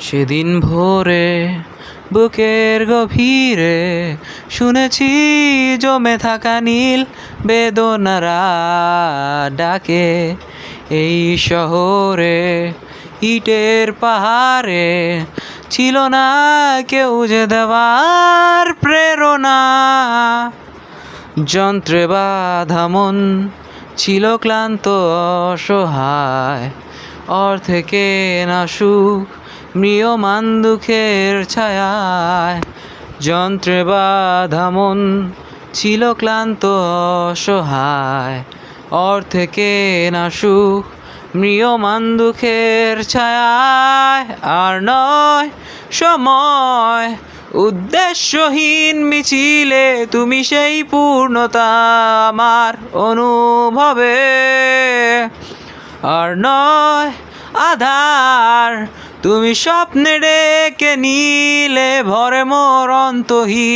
সেদিন ভোরে বুকের গভীরে শুনেছি জমে থাকা নীল বেদনারা ডাকে। এই শহরে ইটের পাহাড়ে ছিল না কেউ যে দেওয়ার প্রেরণা। যন্ত্রে বাঁধা মন ছিল ক্লান্ত অসহায়, অর্থে কেনা সুখ ম্রিয়মান দুঃখের ছায়ায়। যন্ত্রে বাঁধা মন ছিল ক্লান্ত অসহায়, অর্থে কেনা সুখ ম্রিয়মান দুঃখের ছায়ায়। আর নয় সময় উদ্দেশ্যহীন মিছিলে, তুমি সেই পূর্ণতা আমার অনুভবে। আর নয় আধার, তুমি স্বপ্নে ডেকে নিলে ভরে মোর অন্তহীন।